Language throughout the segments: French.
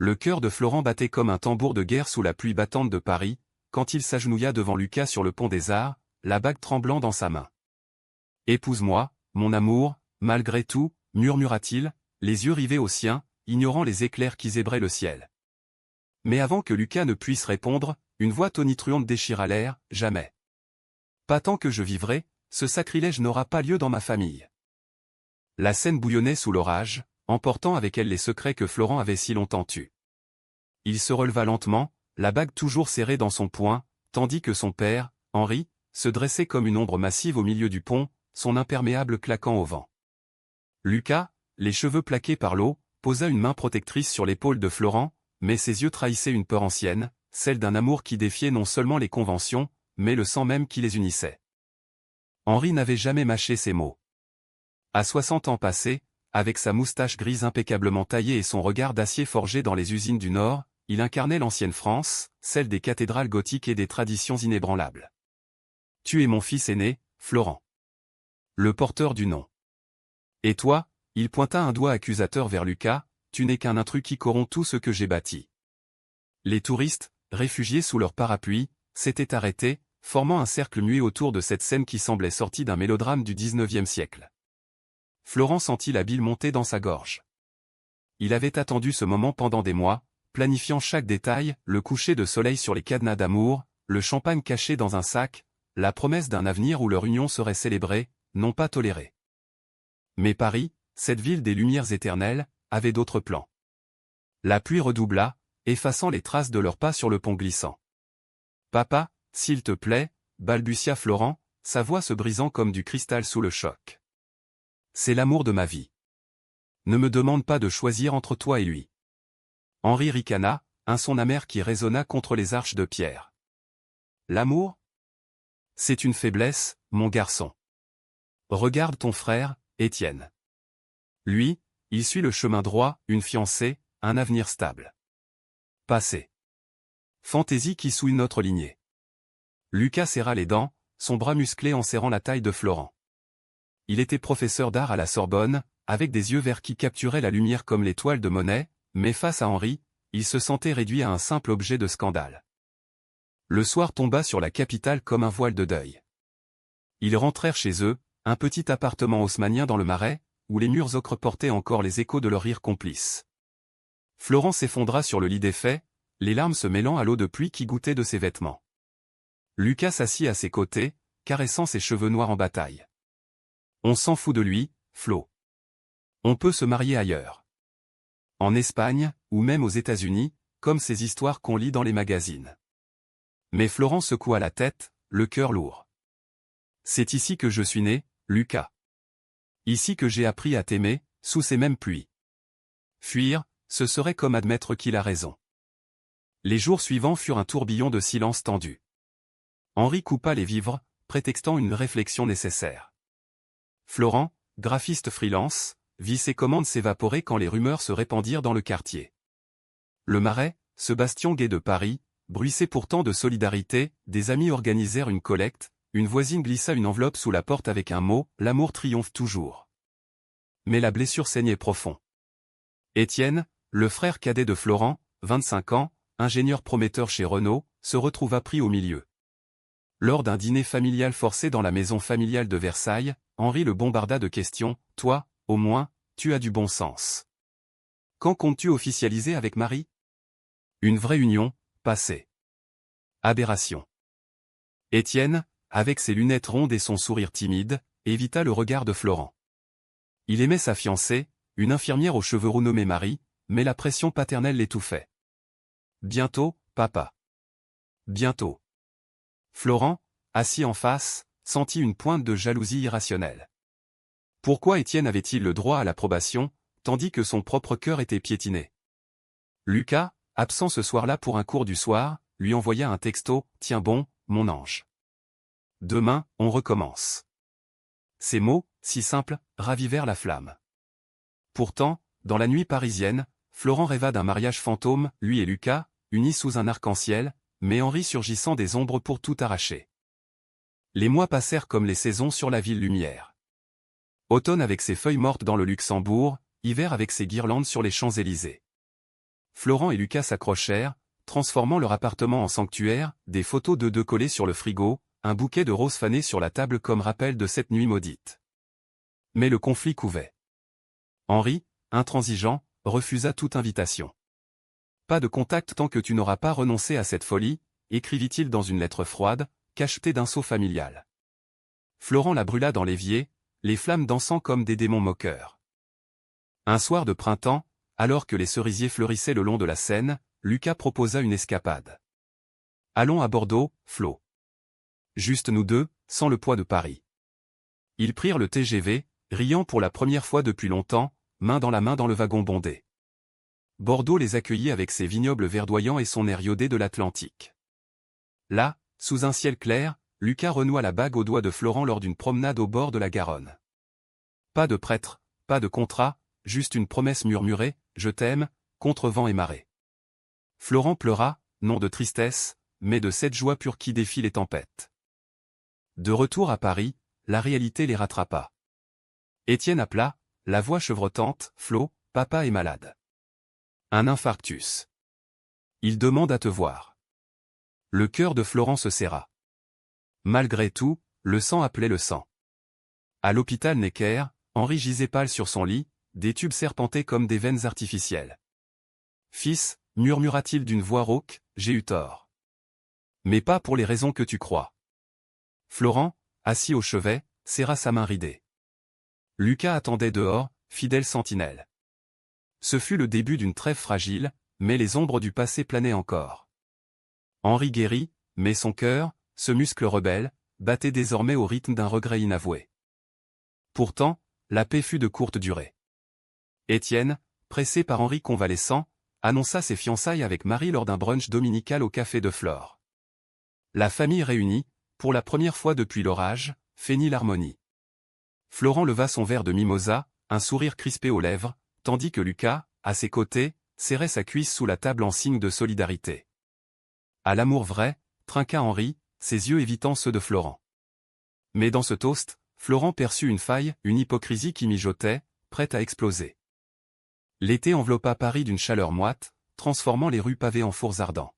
Le cœur de Florent battait comme un tambour de guerre sous la pluie battante de Paris, quand il s'agenouilla devant Lucas sur le pont des Arts, la bague tremblant dans sa main. « Épouse-moi, mon amour, malgré tout » murmura-t-il, les yeux rivés aux siens, ignorant les éclairs qui zébraient le ciel. Mais avant que Lucas ne puisse répondre, une voix tonitruante déchira l'air, « Jamais. Pas tant que je vivrai, ce sacrilège n'aura pas lieu dans ma famille. » La scène bouillonnait sous l'orage, emportant avec elle les secrets que Florent avait si longtemps eus. Il se releva lentement, la bague toujours serrée dans son poing, tandis que son père, Henri, se dressait comme une ombre massive au milieu du pont, son imperméable claquant au vent. Lucas, les cheveux plaqués par l'eau, posa une main protectrice sur l'épaule de Florent, mais ses yeux trahissaient une peur ancienne, celle d'un amour qui défiait non seulement les conventions, mais le sang même qui les unissait. Henri n'avait jamais mâché ses mots. À 60 ans passés, avec sa moustache grise impeccablement taillée et son regard d'acier forgé dans les usines du Nord, il incarnait l'ancienne France, celle des cathédrales gothiques et des traditions inébranlables. « Tu es mon fils aîné, Florent. Le porteur du nom. Et toi ?» Il pointa un doigt accusateur vers Lucas, « Tu n'es qu'un intrus qui corrompt tout ce que j'ai bâti. » Les touristes, réfugiés sous leur parapluie, s'étaient arrêtés, formant un cercle muet autour de cette scène qui semblait sortie d'un mélodrame du XIXe siècle. Florent sentit la bile monter dans sa gorge. Il avait attendu ce moment pendant des mois, planifiant chaque détail, le coucher de soleil sur les cadenas d'amour, le champagne caché dans un sac, la promesse d'un avenir où leur union serait célébrée, non pas tolérée. Mais Paris, cette ville des lumières éternelles, avait d'autres plans. La pluie redoubla, effaçant les traces de leurs pas sur le pont glissant. « Papa, s'il te plaît » balbutia Florent, sa voix se brisant comme du cristal sous le choc. « C'est l'amour de ma vie. Ne me demande pas de choisir entre toi et lui. » Henri ricana, un son amer qui résonna contre les arches de pierre. « L'amour ? C'est une faiblesse, mon garçon. Regarde ton frère, Étienne. Lui, il suit le chemin droit, une fiancée, un avenir stable. Passé. Fantaisie qui souille notre lignée. » Lucas serra les dents, son bras musclé en serrant la taille de Florent. Il était professeur d'art à la Sorbonne, avec des yeux verts qui capturaient la lumière comme les toiles de Monet, mais face à Henri, il se sentait réduit à un simple objet de scandale. Le soir tomba sur la capitale comme un voile de deuil. Ils rentrèrent chez eux, un petit appartement haussmannien dans le Marais, où les murs ocre portaient encore les échos de leur rire complice. Florent s'effondra sur le lit défait, les larmes se mêlant à l'eau de pluie qui gouttait de ses vêtements. Lucas s'assit à ses côtés, caressant ses cheveux noirs en bataille. « On s'en fout de lui, Flo. On peut se marier ailleurs. En Espagne, ou même aux États-Unis, comme ces histoires qu'on lit dans les magazines. » Mais Florent secoua la tête, le cœur lourd. « C'est ici que je suis né, Lucas. Ici que j'ai appris à t'aimer, sous ces mêmes pluies. Fuir, ce serait comme admettre qu'il a raison. » Les jours suivants furent un tourbillon de silence tendu. Henri coupa les vivres, prétextant une réflexion nécessaire. Florent, graphiste freelance, vit ses commandes s'évaporer quand les rumeurs se répandirent dans le quartier. Le Marais, ce bastion gai de Paris, bruissait pourtant de solidarité, des amis organisèrent une collecte, une voisine glissa une enveloppe sous la porte avec un mot, « L'amour triomphe toujours ». Mais la blessure saignait profond. Étienne, le frère cadet de Florent, 25 ans, ingénieur prometteur chez Renault, se retrouva pris au milieu. Lors d'un dîner familial forcé dans la maison familiale de Versailles, Henri le bombarda de questions, « Toi, au moins, tu as du bon sens. Quand comptes-tu officialiser avec Marie ? Une vraie union, passée. Aberration. » Étienne, avec ses lunettes rondes et son sourire timide, évita le regard de Florent. Il aimait sa fiancée, une infirmière aux cheveux roux nommée Marie, mais la pression paternelle l'étouffait. « Bientôt, papa. Bientôt. » Florent, assis en face, sentit une pointe de jalousie irrationnelle. Pourquoi Étienne avait-il le droit à l'approbation, tandis que son propre cœur était piétiné? Lucas, absent ce soir-là pour un cours du soir, lui envoya un texto, « Tiens bon, mon ange. Demain, on recommence. » Ces mots, si simples, ravivèrent la flamme. Pourtant, dans la nuit parisienne, Florent rêva d'un mariage fantôme, lui et Lucas, unis sous un arc-en-ciel, mais Henri surgissant des ombres pour tout arracher. Les mois passèrent comme les saisons sur la ville lumière. Automne avec ses feuilles mortes dans le Luxembourg, hiver avec ses guirlandes sur les Champs-Élysées. Florent et Lucas s'accrochèrent, transformant leur appartement en sanctuaire, des photos d'eux deux collées sur le frigo, un bouquet de roses fanées sur la table comme rappel de cette nuit maudite. Mais le conflit couvait. Henri, intransigeant, refusa toute invitation. Pas de contact tant que tu n'auras pas renoncé à cette folie, écrivit-il dans une lettre froide, cachetée d'un sceau familial. Florent la brûla dans l'évier, les flammes dansant comme des démons moqueurs. Un soir de printemps, alors que les cerisiers fleurissaient le long de la Seine, Lucas proposa une escapade. Allons à Bordeaux, Flo. Juste nous deux, sans le poids de Paris. Ils prirent le TGV, riant pour la première fois depuis longtemps, main dans la main dans le wagon bondé. Bordeaux les accueillit avec ses vignobles verdoyants et son air iodé de l'Atlantique. Là, sous un ciel clair, Lucas renoua la bague au doigt de Florent lors d'une promenade au bord de la Garonne. Pas de prêtre, pas de contrat, juste une promesse murmurée, je t'aime, contre vent et marée. Florent pleura, non de tristesse, mais de cette joie pure qui défie les tempêtes. De retour à Paris, la réalité les rattrapa. Étienne appela, la voix chevrotante, Flo, papa est malade. Un infarctus. Il demande à te voir. Le cœur de Florent se serra. Malgré tout, le sang appelait le sang. À l'hôpital Necker, Henri gisait pâle sur son lit, des tubes serpentaient comme des veines artificielles. Fils, murmura-t-il d'une voix rauque, j'ai eu tort. Mais pas pour les raisons que tu crois. Florent, assis au chevet, serra sa main ridée. Lucas attendait dehors, fidèle sentinelle. Ce fut le début d'une trêve fragile, mais les ombres du passé planaient encore. Henri guérit, mais son cœur, ce muscle rebelle, battait désormais au rythme d'un regret inavoué. Pourtant, la paix fut de courte durée. Étienne, pressé par Henri convalescent, annonça ses fiançailles avec Marie lors d'un brunch dominical au café de Flore. La famille réunie, pour la première fois depuis l'orage, feignit l'harmonie. Florent leva son verre de mimosa, un sourire crispé aux lèvres, tandis que Lucas, à ses côtés, serrait sa cuisse sous la table en signe de solidarité. À l'amour vrai, trinqua Henri, ses yeux évitant ceux de Florent. Mais dans ce toast, Florent perçut une faille, une hypocrisie qui mijotait, prête à exploser. L'été enveloppa Paris d'une chaleur moite, transformant les rues pavées en fours ardents.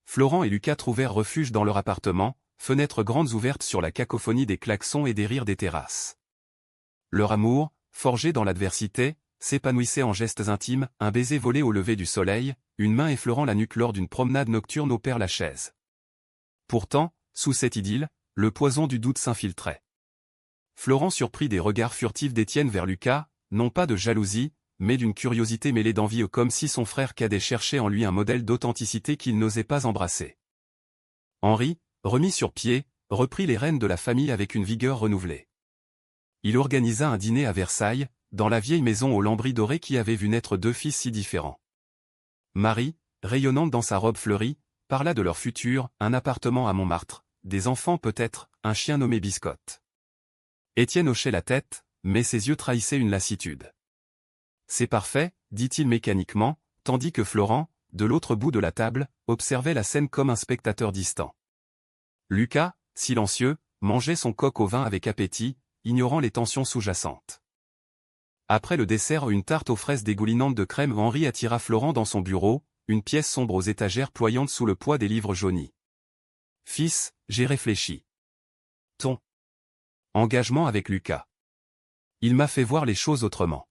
Florent et Lucas trouvèrent refuge dans leur appartement, fenêtres grandes ouvertes sur la cacophonie des klaxons et des rires des terrasses. Leur amour, forgé dans l'adversité, s'épanouissait en gestes intimes, un baiser volé au lever du soleil, une main effleurant la nuque lors d'une promenade nocturne au Père-Lachaise. Pourtant, sous cette idylle, le poison du doute s'infiltrait. Florent surprit des regards furtifs d'Étienne vers Lucas, non pas de jalousie, mais d'une curiosité mêlée d'envie comme si son frère cadet cherchait en lui un modèle d'authenticité qu'il n'osait pas embrasser. Henri, remis sur pied, reprit les rênes de la famille avec une vigueur renouvelée. Il organisa un dîner à Versailles, dans la vieille maison aux lambris dorés qui avait vu naître deux fils si différents. Marie, rayonnante dans sa robe fleurie, parla de leur futur, un appartement à Montmartre, des enfants peut-être, un chien nommé Biscotte. Étienne hochait la tête, mais ses yeux trahissaient une lassitude. C'est parfait, dit-il mécaniquement, tandis que Florent, de l'autre bout de la table, observait la scène comme un spectateur distant. Lucas, silencieux, mangeait son coq au vin avec appétit, ignorant les tensions sous-jacentes. Après le dessert, une tarte aux fraises dégoulinante de crème, Henri attira Florent dans son bureau, une pièce sombre aux étagères ployantes sous le poids des livres jaunis. « Fils, j'ai réfléchi. Ton engagement avec Lucas. Il m'a fait voir les choses autrement. »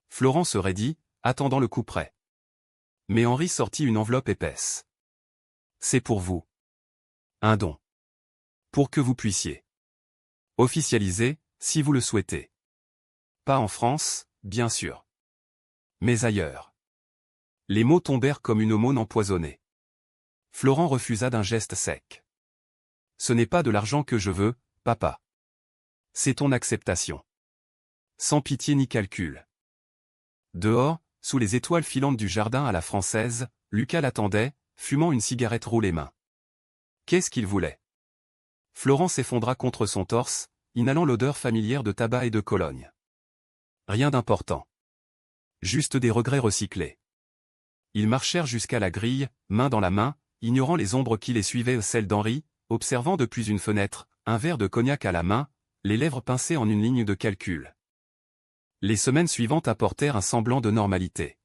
Florent se raidit, attendant le coup près. Mais Henri sortit une enveloppe épaisse. « C'est pour vous. Un don. Pour que vous puissiez officialiser, si vous le souhaitez. Pas en France, bien sûr. Mais ailleurs. » Les mots tombèrent comme une aumône empoisonnée. Florent refusa d'un geste sec. « Ce n'est pas de l'argent que je veux, papa. C'est ton acceptation. Sans pitié ni calcul. » Dehors, sous les étoiles filantes du jardin à la française, Lucas l'attendait, fumant une cigarette roulée main. Qu'est-ce qu'il voulait? Florent s'effondra contre son torse, inhalant l'odeur familière de tabac et de Cologne. Rien d'important. Juste des regrets recyclés. Ils marchèrent jusqu'à la grille, main dans la main, ignorant les ombres qui les suivaient, celles d'Henri, observant depuis une fenêtre, un verre de cognac à la main, les lèvres pincées en une ligne de calcul. Les semaines suivantes apportèrent un semblant de normalité.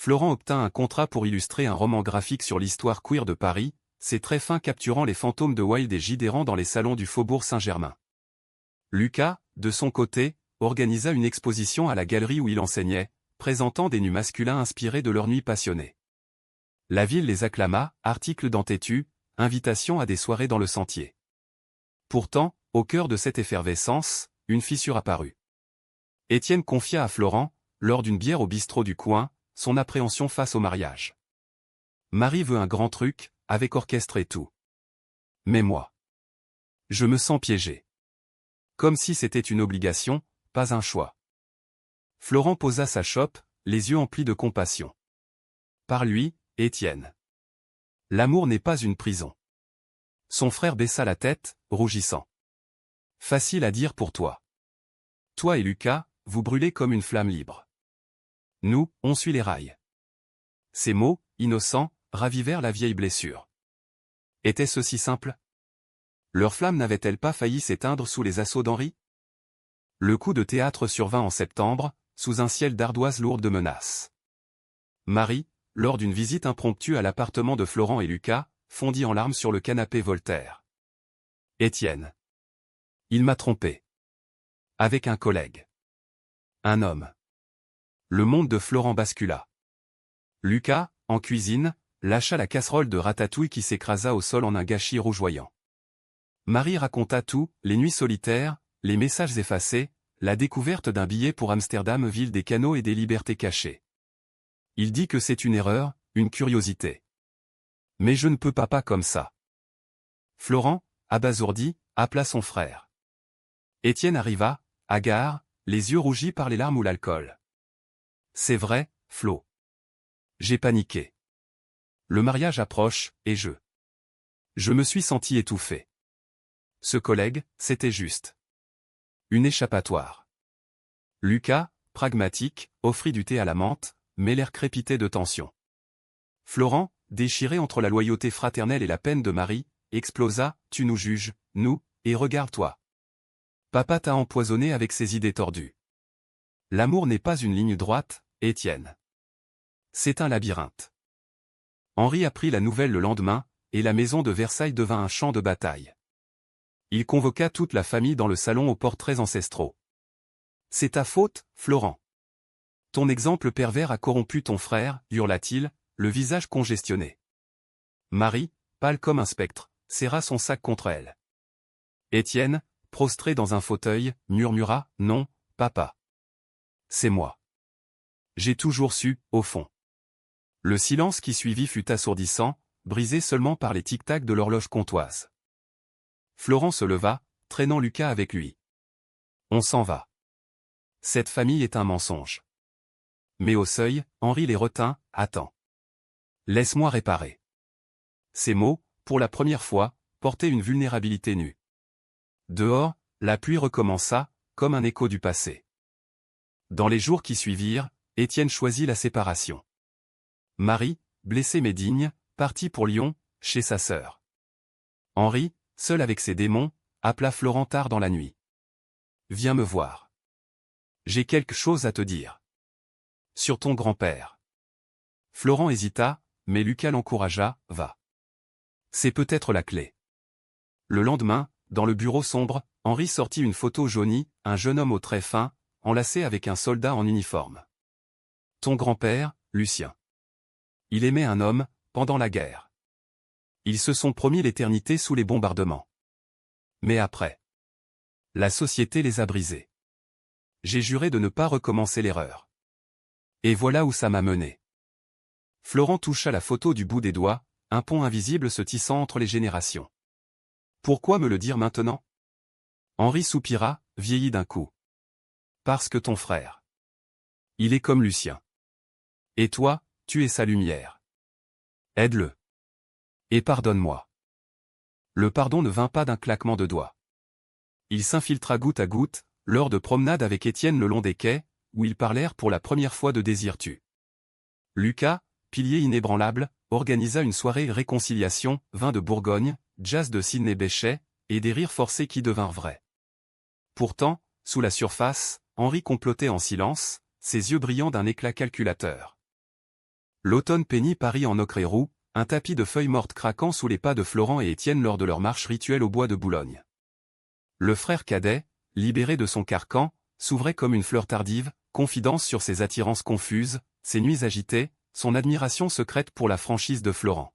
Florent obtint un contrat pour illustrer un roman graphique sur l'histoire queer de Paris, ses traits fins capturant les fantômes de Wilde et J. errant dans les salons du Faubourg Saint-Germain. Lucas, de son côté, organisa une exposition à la galerie où il enseignait, présentant des nus masculins inspirés de leur nuit passionnée. La ville les acclama, articles dans Tétu, invitation à des soirées dans le Sentier. Pourtant, au cœur de cette effervescence, une fissure apparut. Étienne confia à Florent, lors d'une bière au bistrot du coin, son appréhension face au mariage. Marie veut un grand truc, avec orchestre et tout. Mais moi, je me sens piégé. Comme si c'était une obligation, pas un choix. Florent posa sa chope, les yeux emplis de compassion. Par lui, Étienne. L'amour n'est pas une prison. Son frère baissa la tête, rougissant. Facile à dire pour toi. Toi et Lucas, vous brûlez comme une flamme libre. Nous, on suit les rails. Ces mots, innocents, ravivèrent la vieille blessure. Était-ce si simple? Leur flamme n'avait-elle pas failli s'éteindre sous les assauts d'Henri? Le coup de théâtre survint en septembre, sous un ciel d'ardoises lourdes de menaces. Marie, lors d'une visite impromptue à l'appartement de Florent et Lucas, fondit en larmes sur le canapé Voltaire. Étienne. Il m'a trompé. Avec un collègue. Un homme. Le monde de Florent bascula. Lucas, en cuisine, lâcha la casserole de ratatouille qui s'écrasa au sol en un gâchis rougeoyant. Marie raconta tout, les nuits solitaires, les messages effacés, la découverte d'un billet pour Amsterdam, ville des canaux et des libertés cachées. Il dit que c'est une erreur, une curiosité. Mais je ne peux pas comme ça. Florent, abasourdi, appela son frère. Étienne arriva, hagard, les yeux rougis par les larmes ou l'alcool. C'est vrai, Flo. J'ai paniqué. Le mariage approche, et je me suis senti étouffé. Ce collègue, c'était juste une échappatoire. Lucas, pragmatique, offrit du thé à la menthe, mais l'air crépitait de tension. Florent, déchiré entre la loyauté fraternelle et la peine de Marie, explosa, tu nous juges, nous, et regarde-toi. Papa t'a empoisonné avec ses idées tordues. L'amour n'est pas une ligne droite, Étienne. C'est un labyrinthe. Henri apprit la nouvelle le lendemain, et la maison de Versailles devint un champ de bataille. Il convoqua toute la famille dans le salon aux portraits ancestraux. C'est ta faute, Florent. Ton exemple pervers a corrompu ton frère, hurla-t-il, le visage congestionné. Marie, pâle comme un spectre, serra son sac contre elle. Étienne, prostré dans un fauteuil, murmura, non, papa. C'est moi. J'ai toujours su, au fond. Le silence qui suivit fut assourdissant, brisé seulement par les tic-tac de l'horloge comtoise. Florent se leva, traînant Lucas avec lui. On s'en va. Cette famille est un mensonge. Mais au seuil, Henri les retint, attends. Laisse-moi réparer. Ces mots, pour la première fois, portaient une vulnérabilité nue. Dehors, la pluie recommença, comme un écho du passé. Dans les jours qui suivirent, Étienne choisit la séparation. Marie, blessée mais digne, partit pour Lyon, chez sa sœur. Henri, seul avec ses démons, appela Florent tard dans la nuit. Viens me voir. J'ai quelque chose à te dire. Sur ton grand-père. Florent hésita, mais Lucas l'encouragea, va. C'est peut-être la clé. Le lendemain, dans le bureau sombre, Henri sortit une photo jaunie, un jeune homme aux traits fins, enlacé avec un soldat en uniforme. Ton grand-père, Lucien. Il aimait un homme, pendant la guerre. Ils se sont promis l'éternité sous les bombardements. Mais après, la société les a brisés. J'ai juré de ne pas recommencer l'erreur. Et voilà où ça m'a mené. Florent toucha la photo du bout des doigts, un pont invisible se tissant entre les générations. Pourquoi me le dire maintenant? Henri soupira, vieilli d'un coup. Parce que ton frère. Il est comme Lucien. Et toi, tu es sa lumière. Aide-le. Et pardonne-moi. Le pardon ne vint pas d'un claquement de doigts. Il s'infiltra goutte à goutte, lors de promenades avec Étienne le long des quais, où ils parlèrent pour la première fois de Désir-tu. Lucas, pilier inébranlable, organisa une soirée réconciliation, vin de Bourgogne, jazz de Sidney Bechet, et des rires forcés qui devinrent vrais. Pourtant, sous la surface, Henri complotait en silence, ses yeux brillants d'un éclat calculateur. L'automne peignit Paris en ocre et roux, un tapis de feuilles mortes craquant sous les pas de Florent et Étienne lors de leur marche rituelle au bois de Boulogne. Le frère cadet, libéré de son carcan, s'ouvrait comme une fleur tardive, confidence sur ses attirances confuses, ses nuits agitées, son admiration secrète pour la franchise de Florent.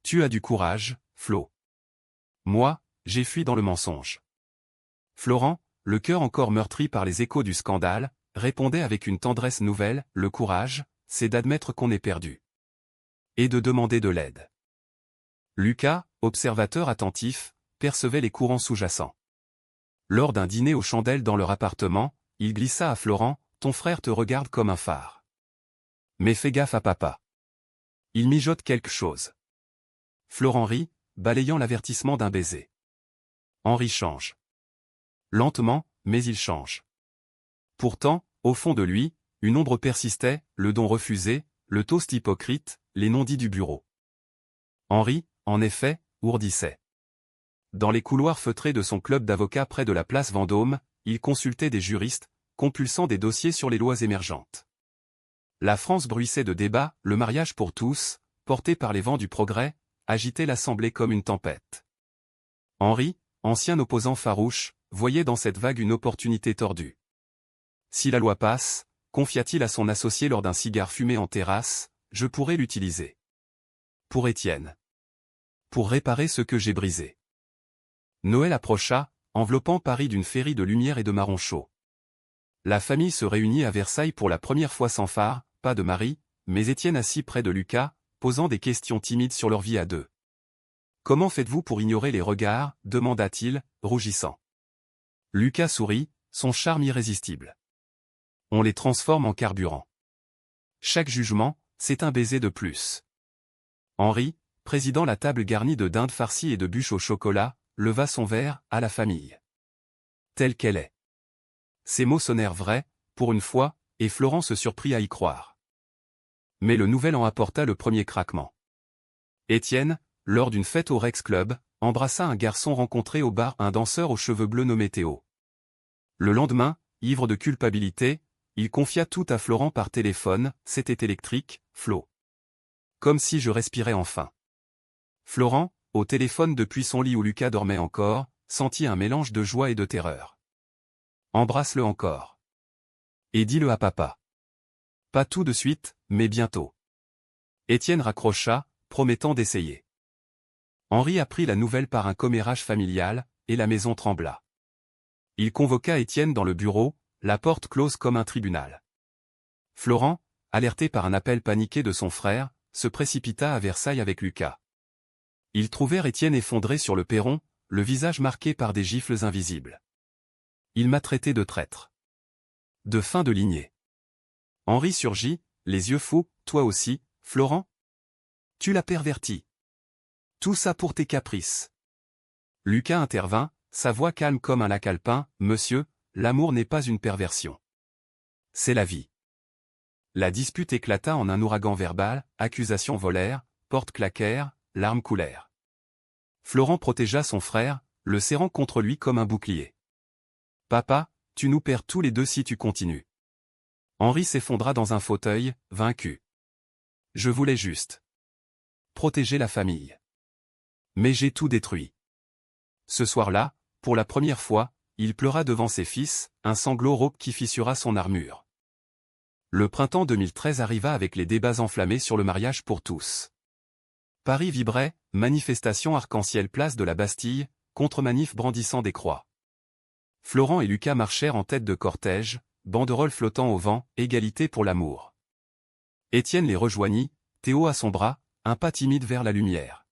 Tu as du courage, Flo. Moi, j'ai fui dans le mensonge. Florent, le cœur encore meurtri par les échos du scandale, répondait avec une tendresse nouvelle, le courage, c'est d'admettre qu'on est perdu. Et de demander de l'aide. Lucas, observateur attentif, percevait les courants sous-jacents. Lors d'un dîner aux chandelles dans leur appartement, il glissa à Florent, ton frère te regarde comme un phare. Mais fais gaffe à papa. Il mijote quelque chose. Florent rit, balayant l'avertissement d'un baiser. Henri change. Lentement, mais il change. Pourtant, au fond de lui, une ombre persistait, le don refusé, le toast hypocrite, les non-dits du bureau. Henri, en effet, ourdissait. Dans les couloirs feutrés de son club d'avocats près de la place Vendôme, il consultait des juristes, compulsant des dossiers sur les lois émergentes. La France bruissait de débats, le mariage pour tous, porté par les vents du progrès, agitait l'Assemblée comme une tempête. Henri, ancien opposant farouche, voyait dans cette vague une opportunité tordue. Si la loi passe, confia-t-il à son associé lors d'un cigare fumé en terrasse, je pourrais l'utiliser. Pour Étienne. Pour réparer ce que j'ai brisé. Noël approcha, enveloppant Paris d'une féerie de lumière et de marron chaud. La famille se réunit à Versailles pour la première fois sans phare, pas de mari, mais Étienne assis près de Lucas, posant des questions timides sur leur vie à deux. Comment faites-vous pour ignorer les regards, demanda-t-il, rougissant. Lucas sourit, son charme irrésistible. On les transforme en carburant. Chaque jugement, c'est un baiser de plus. Henri, présidant la table garnie de dinde farcie et de bûches au chocolat, leva son verre, à la famille. Telle qu'elle est. Ces mots sonnèrent vrais, pour une fois, et Florent se surprit à y croire. Mais le nouvel an apporta le premier craquement. Étienne, lors d'une fête au Rex Club, embrassa un garçon rencontré au bar, un danseur aux cheveux bleus nommé Théo. Le lendemain, ivre de culpabilité, il confia tout à Florent par téléphone, c'était électrique, Flo. Comme si je respirais enfin. Florent, au téléphone depuis son lit où Lucas dormait encore, sentit un mélange de joie et de terreur. Embrasse-le encore. Et dis-le à papa. Pas tout de suite, mais bientôt. Étienne raccrocha, promettant d'essayer. Henri apprit la nouvelle par un commérage familial, et la maison trembla. Il convoqua Étienne dans le bureau, la porte close comme un tribunal. Florent, alerté par un appel paniqué de son frère, se précipita à Versailles avec Lucas. Ils trouvèrent Étienne effondré sur le perron, le visage marqué par des gifles invisibles. Il m'a traité de traître. De fin de lignée. Henri surgit, les yeux fous, toi aussi, Florent? Tu l'as perverti. Tout ça pour tes caprices. Lucas intervint, sa voix calme comme un lac alpin, monsieur, l'amour n'est pas une perversion. C'est la vie. La dispute éclata en un ouragan verbal, accusations volèrent, portes claquèrent, larmes coulèrent. Florent protégea son frère, le serrant contre lui comme un bouclier. Papa, tu nous perds tous les deux si tu continues. Henri s'effondra dans un fauteuil, vaincu. Je voulais juste protéger la famille. Mais j'ai tout détruit. Ce soir-là, pour la première fois, il pleura devant ses fils, un sanglot rauque qui fissura son armure. Le printemps 2013 arriva avec les débats enflammés sur le mariage pour tous. Paris vibrait, manifestation arc-en-ciel place de la Bastille, contre-manif brandissant des croix. Florent et Lucas marchèrent en tête de cortège, banderoles flottant au vent, égalité pour l'amour. Étienne les rejoignit, Théo à son bras, un pas timide vers la lumière.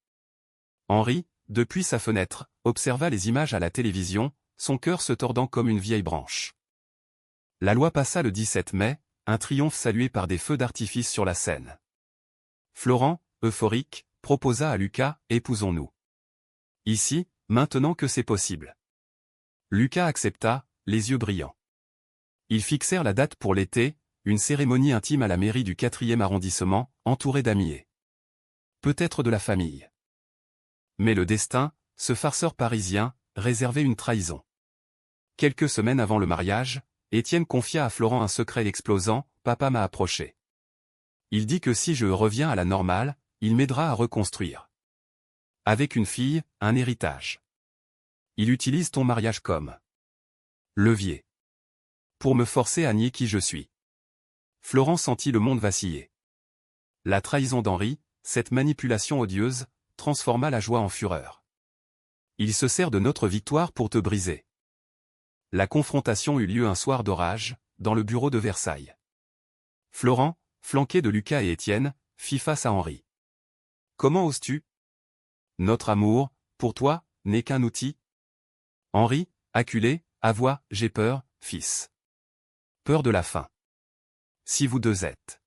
Henri, depuis sa fenêtre, observa les images à la télévision, son cœur se tordant comme une vieille branche. La loi passa le 17 mai, un triomphe salué par des feux d'artifice sur la Seine. Florent, euphorique, proposa à Lucas, épousons-nous. Ici, maintenant que c'est possible. Lucas accepta, les yeux brillants. Ils fixèrent la date pour l'été, une cérémonie intime à la mairie du 4e arrondissement, entourée d'amis. Peut-être de la famille. Mais le destin, ce farceur parisien, réservait une trahison. Quelques semaines avant le mariage, Étienne confia à Florent un secret explosant, papa m'a approché. Il dit que si je reviens à la normale, il m'aidera à reconstruire. Avec une fille, un héritage. Il utilise ton mariage comme levier pour me forcer à nier qui je suis. Florent sentit le monde vaciller. La trahison d'Henri, cette manipulation odieuse, transforma la joie en fureur. Il se sert de notre victoire pour te briser. La confrontation eut lieu un soir d'orage, dans le bureau de Versailles. Florent, flanqué de Lucas et Étienne, fit face à Henri. Comment oses-tu? Notre amour, pour toi, n'est qu'un outil. Henri, acculé, avoua, j'ai peur, fils. Peur de la fin. Si vous deux êtes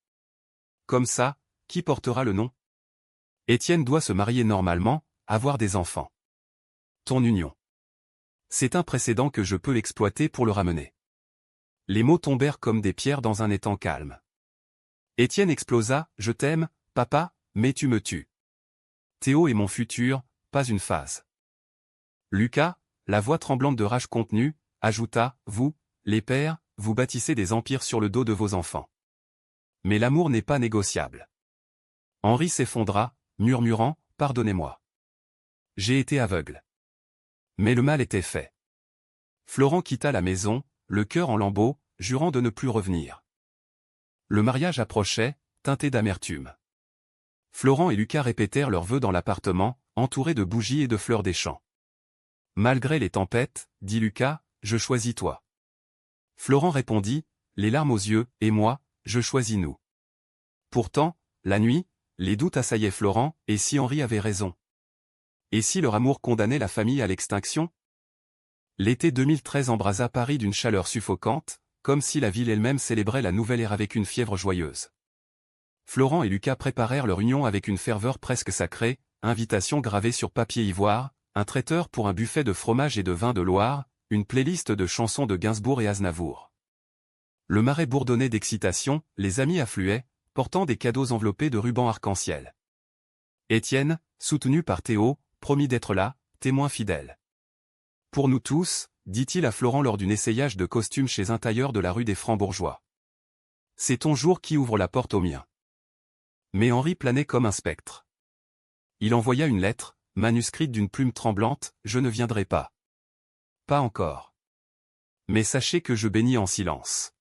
comme ça, qui portera le nom? Étienne doit se marier normalement, avoir des enfants. Ton union. C'est un précédent que je peux exploiter pour le ramener. Les mots tombèrent comme des pierres dans un étang calme. Étienne explosa, je t'aime, papa, mais tu me tues. Théo est mon futur, pas une phase. Lucas, la voix tremblante de rage contenue, ajouta, vous, les pères, vous bâtissez des empires sur le dos de vos enfants. Mais l'amour n'est pas négociable. Henri s'effondra, murmurant, pardonnez-moi. J'ai été aveugle. Mais le mal était fait. Florent quitta la maison, le cœur en lambeaux, jurant de ne plus revenir. Le mariage approchait, teinté d'amertume. Florent et Lucas répétèrent leurs vœux dans l'appartement, entourés de bougies et de fleurs des champs. Malgré les tempêtes, dit Lucas, je choisis toi. Florent répondit, les larmes aux yeux, et moi, je choisis nous. Pourtant, la nuit, les doutes assaillaient Florent, et si Henri avait raison? Et si leur amour condamnait la famille à l'extinction? L'été 2013 embrasa Paris d'une chaleur suffocante, comme si la ville elle-même célébrait la nouvelle ère avec une fièvre joyeuse. Florent et Lucas préparèrent leur union avec une ferveur presque sacrée, invitation gravée sur papier ivoire, un traiteur pour un buffet de fromage et de vin de Loire, une playlist de chansons de Gainsbourg et Aznavour. Le marais bourdonnait d'excitation, les amis affluaient, portant des cadeaux enveloppés de rubans arc-en-ciel. Étienne, soutenu par Théo, promit d'être là, témoin fidèle. Pour nous tous, dit-il à Florent lors d'un essayage de costume chez un tailleur de la rue des Francs-Bourgeois. C'est ton jour qui ouvre la porte au mien. Mais Henri planait comme un spectre. Il envoya une lettre, manuscrite d'une plume tremblante, je ne viendrai pas. Pas encore. Mais sachez que je bénis en silence.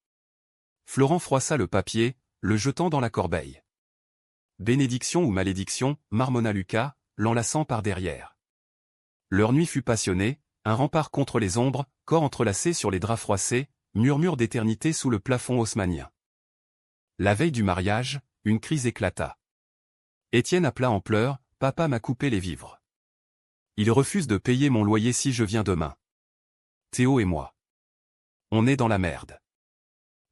Florent froissa le papier, le jetant dans la corbeille. Bénédiction ou malédiction, marmonna Lucas, l'enlaçant par derrière. Leur nuit fut passionnée, un rempart contre les ombres, corps entrelacés sur les draps froissés, murmure d'éternité sous le plafond haussmannien. La veille du mariage, une crise éclata. Étienne appela en pleurs, papa m'a coupé les vivres. Il refuse de payer mon loyer si je viens demain. Théo et moi. On est dans la merde.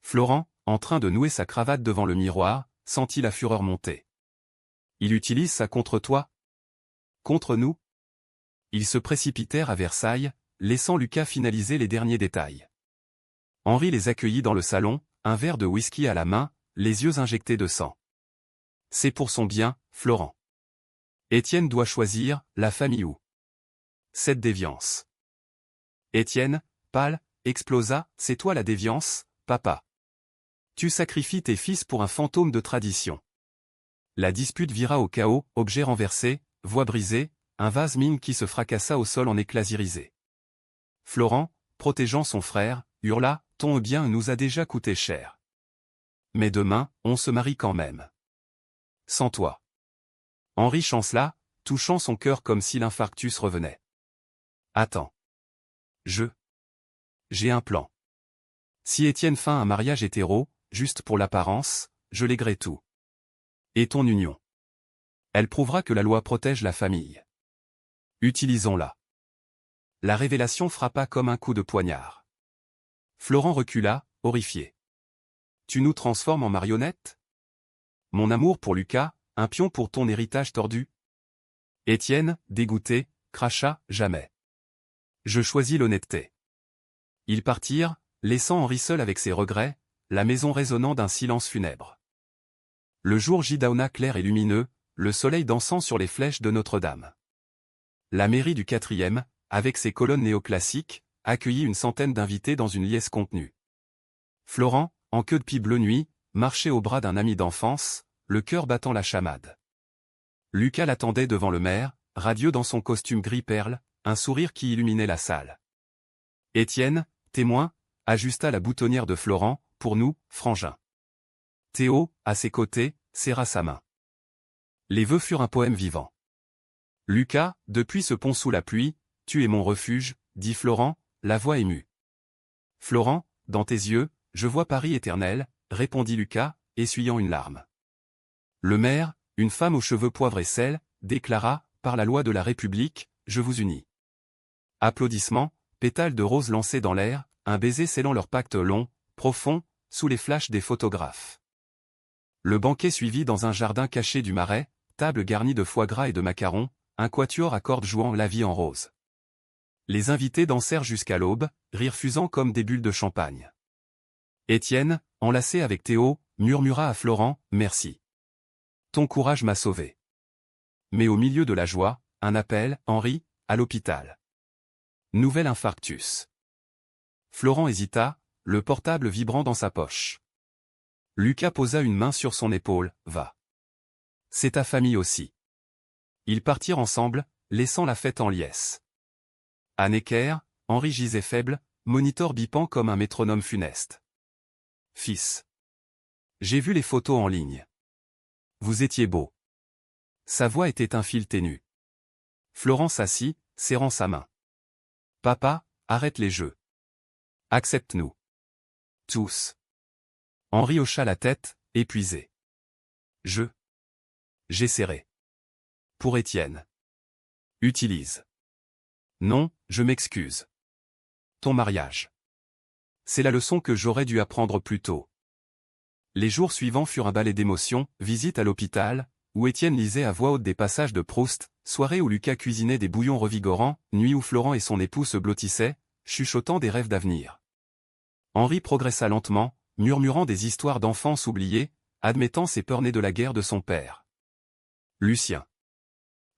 Florent, en train de nouer sa cravate devant le miroir, sentit la fureur monter. Il utilise ça contre toi? Contre nous? Ils se précipitèrent à Versailles, laissant Lucas finaliser les derniers détails. Henri les accueillit dans le salon, un verre de whisky à la main, les yeux injectés de sang. C'est pour son bien, Florent. Étienne doit choisir, la famille ou cette déviance. Étienne, pâle, explosa, c'est toi la déviance, papa. Tu sacrifies tes fils pour un fantôme de tradition. La dispute vira au chaos, objets renversés, voix brisée, un vase mine qui se fracassa au sol en éclats irisés. Florent, protégeant son frère, hurla, ton bien nous a déjà coûté cher. Mais demain, on se marie quand même. Sans toi. Henri chancela, touchant son cœur comme si l'infarctus revenait. Attends. J'ai un plan. Si Étienne feint un mariage hétéro, juste pour l'apparence, je léguerai tout. Et ton union. Elle prouvera que la loi protège la famille. Utilisons-la. La révélation frappa comme un coup de poignard. Florent recula, horrifié. Tu nous transformes en marionnettes? Mon amour pour Lucas, un pion pour ton héritage tordu? Étienne, dégoûté, cracha, jamais. Je choisis l'honnêteté. Ils partirent, laissant Henri seul avec ses regrets, la maison résonnant d'un silence funèbre. Le jour gidaonna clair et lumineux, le soleil dansant sur les flèches de Notre-Dame. La mairie du 4e, avec ses colonnes néoclassiques, accueillit une centaine d'invités dans une liesse contenue. Florent, en queue de pie bleu nuit, marchait au bras d'un ami d'enfance, le cœur battant la chamade. Lucas l'attendait devant le maire, radieux dans son costume gris perle, un sourire qui illuminait la salle. Étienne, témoin, ajusta la boutonnière de Florent, pour nous, frangin. Théo, à ses côtés, serra sa main. Les vœux furent un poème vivant. Lucas, depuis ce pont sous la pluie, tu es mon refuge, dit Florent, la voix émue. Florent, dans tes yeux, je vois Paris éternel, répondit Lucas, essuyant une larme. Le maire, une femme aux cheveux poivre et sel, déclara, par la loi de la République, je vous unis. Applaudissements, pétales de rose lancés dans l'air, un baiser scellant leur pacte long, profond, sous les flashs des photographes. Le banquet suivit dans un jardin caché du Marais, table garnie de foie gras et de macarons, un quatuor à cordes jouant la vie en rose. Les invités dansèrent jusqu'à l'aube, rire fusant comme des bulles de champagne. Étienne, enlacé avec Théo, murmura à Florent, merci. Ton courage m'a sauvé. Mais au milieu de la joie, un appel, Henri, à l'hôpital. Nouvel infarctus. Florent hésita, le portable vibrant dans sa poche. Lucas posa une main sur son épaule, va. C'est ta famille aussi. Ils partirent ensemble, laissant la fête en liesse. À Necker, Henri gisait faible, monitor bipant comme un métronome funeste. Fils. J'ai vu les photos en ligne. Vous étiez beau. Sa voix était un fil ténu. Florent s'assit, serrant sa main. Papa, arrête les jeux. Accepte-nous. Tous. Henri hocha la tête, épuisé. J'ai serré. Pour Étienne. Utilise. Non, je m'excuse. Ton mariage. C'est la leçon que j'aurais dû apprendre plus tôt. Les jours suivants furent un balai d'émotions, visite à l'hôpital, où Étienne lisait à voix haute des passages de Proust, soirée où Lucas cuisinait des bouillons revigorants, nuit où Florent et son époux se blottissaient, chuchotant des rêves d'avenir. Henri progressa lentement, murmurant des histoires d'enfance oubliées, admettant ses peurs nées de la guerre de son père. Lucien.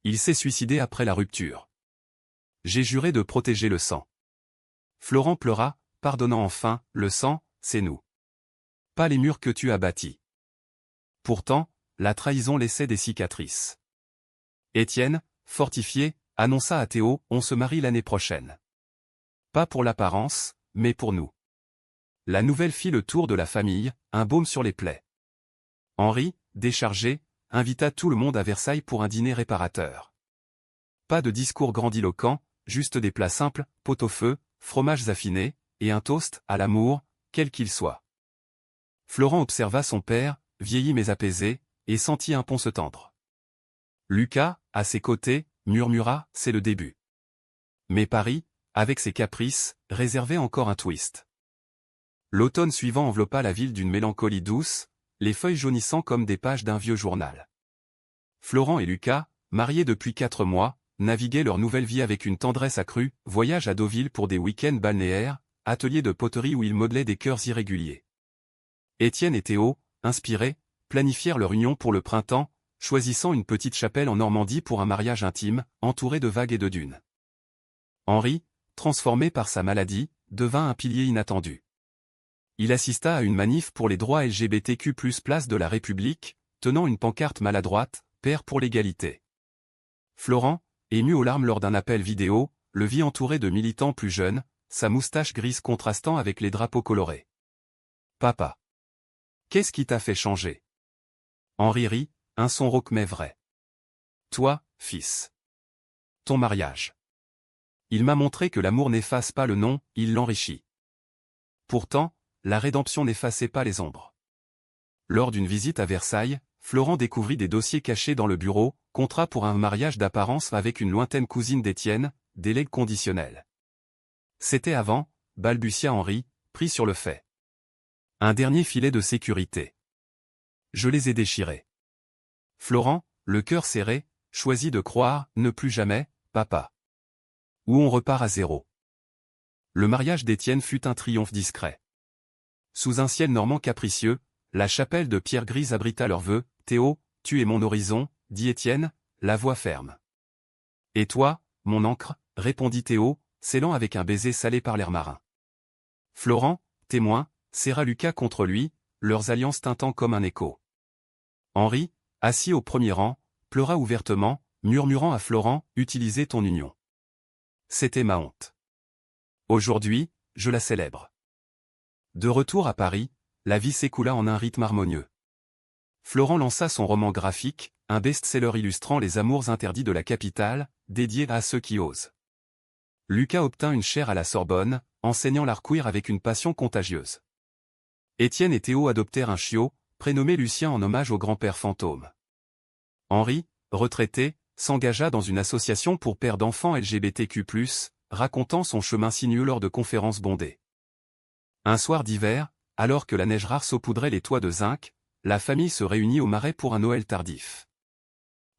Il s'est suicidé après la rupture. J'ai juré de protéger le sang. Florent pleura, pardonnant enfin, le sang, c'est nous. Pas les murs que tu as bâtis. Pourtant, la trahison laissait des cicatrices. Étienne, fortifié, annonça à Théo, on se marie l'année prochaine. Pas pour l'apparence, mais pour nous. La nouvelle fit le tour de la famille, un baume sur les plaies. Henri, déchargé, invita tout le monde à Versailles pour un dîner réparateur. Pas de discours grandiloquents, juste des plats simples, pot-au-feu, fromages affinés, et un toast à l'amour, quel qu'il soit. Florent observa son père, vieilli mais apaisé, et sentit un pont se tendre. Lucas, à ses côtés, murmura, c'est le début. Mais Paris, avec ses caprices, réservait encore un twist. L'automne suivant enveloppa la ville d'une mélancolie douce, les feuilles jaunissant comme des pages d'un vieux journal. Florent et Lucas, mariés depuis 4 mois, naviguaient leur nouvelle vie avec une tendresse accrue, voyage à Deauville pour des week-ends balnéaires, atelier de poterie où ils modelaient des cœurs irréguliers. Étienne et Théo, inspirés, planifièrent leur union pour le printemps, choisissant une petite chapelle en Normandie pour un mariage intime, entouré de vagues et de dunes. Henri, transformé par sa maladie, devint un pilier inattendu. Il assista à une manif pour les droits LGBTQ+, place de la République, tenant une pancarte maladroite, Père pour l'égalité. Florent, ému aux larmes lors d'un appel vidéo, le vit entouré de militants plus jeunes, sa moustache grise contrastant avec les drapeaux colorés. Papa. Qu'est-ce qui t'a fait changer? Henri rit, un son rauque mais vrai. Toi, fils. Ton mariage. Il m'a montré que l'amour n'efface pas le nom, il l'enrichit. Pourtant, la rédemption n'effaçait pas les ombres. Lors d'une visite à Versailles, Florent découvrit des dossiers cachés dans le bureau, contrat pour un mariage d'apparence avec une lointaine cousine d'Étienne, délai conditionnel. C'était avant, balbutia Henri, pris sur le fait. Un dernier filet de sécurité. Je les ai déchirés. Florent, le cœur serré, choisit de croire, ne plus jamais, papa. Ou on repart à zéro. Le mariage d'Étienne fut un triomphe discret. Sous un ciel normand capricieux, la chapelle de pierre grise abrita leurs vœux. Théo, tu es mon horizon, dit Étienne, la voix ferme. Et toi, mon ancre, répondit Théo, scellant avec un baiser salé par l'air marin. Florent, témoin, serra Lucas contre lui, leurs alliances tintant comme un écho. Henri, assis au premier rang, pleura ouvertement, murmurant à Florent, « Utilisez ton union. C'était ma honte. Aujourd'hui, je la célèbre. » De retour à Paris, la vie s'écoula en un rythme harmonieux. Florent lança son roman graphique, un best-seller illustrant les amours interdits de la capitale, dédié à ceux qui osent. Lucas obtint une chaire à la Sorbonne, enseignant l'art queer avec une passion contagieuse. Étienne et Théo adoptèrent un chiot, prénommé Lucien en hommage au grand-père fantôme. Henri, retraité, s'engagea dans une association pour pères d'enfants LGBTQ+, racontant son chemin sinueux lors de conférences bondées. Un soir d'hiver, alors que la neige rare saupoudrait les toits de zinc, la famille se réunit au Marais pour un Noël tardif.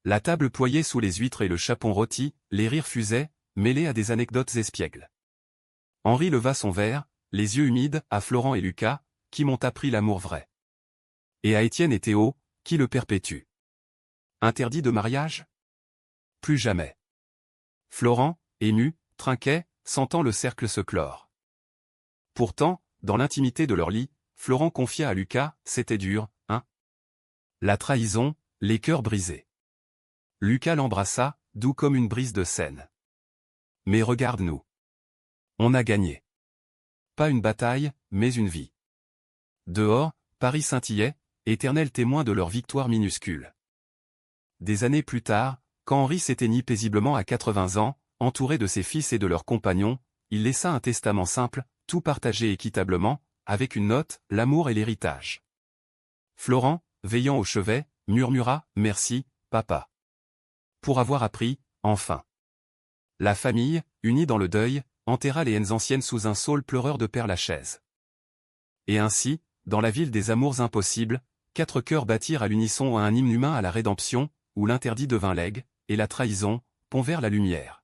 La table ployée sous les huîtres et le chapon rôti, les rires fusaient, mêlés à des anecdotes espiègles. Henri leva son verre, les yeux humides, à Florent et Lucas, qui m'ont appris l'amour vrai. Et à Étienne et Théo, qui le perpétuent. Interdit de mariage? Plus jamais. Florent, ému, trinquait, sentant le cercle se clore. Pourtant, dans l'intimité de leur lit, Florent confia à Lucas, « C'était dur, hein? La trahison, les cœurs brisés. » Lucas l'embrassa, doux comme une brise de Seine. « Mais regarde-nous. On a gagné. Pas une bataille, mais une vie. » Dehors, Paris scintillait, éternel témoin de leur victoire minuscule. Des années plus tard, quand Henri s'éteignit paisiblement à 80 ans, entouré de ses fils et de leurs compagnons, il laissa un testament simple, tout partagé équitablement, avec une note, l'amour et l'héritage. Florent, veillant au chevet, murmura, « Merci, papa. Pour avoir appris, enfin. » La famille, unie dans le deuil, enterra les haines anciennes sous un saule pleureur de Père-Lachaise. Et ainsi, dans la ville des amours impossibles, 4 cœurs battirent à l'unisson un hymne humain à la rédemption, où l'interdit devint legs, et la trahison, pont vers la lumière.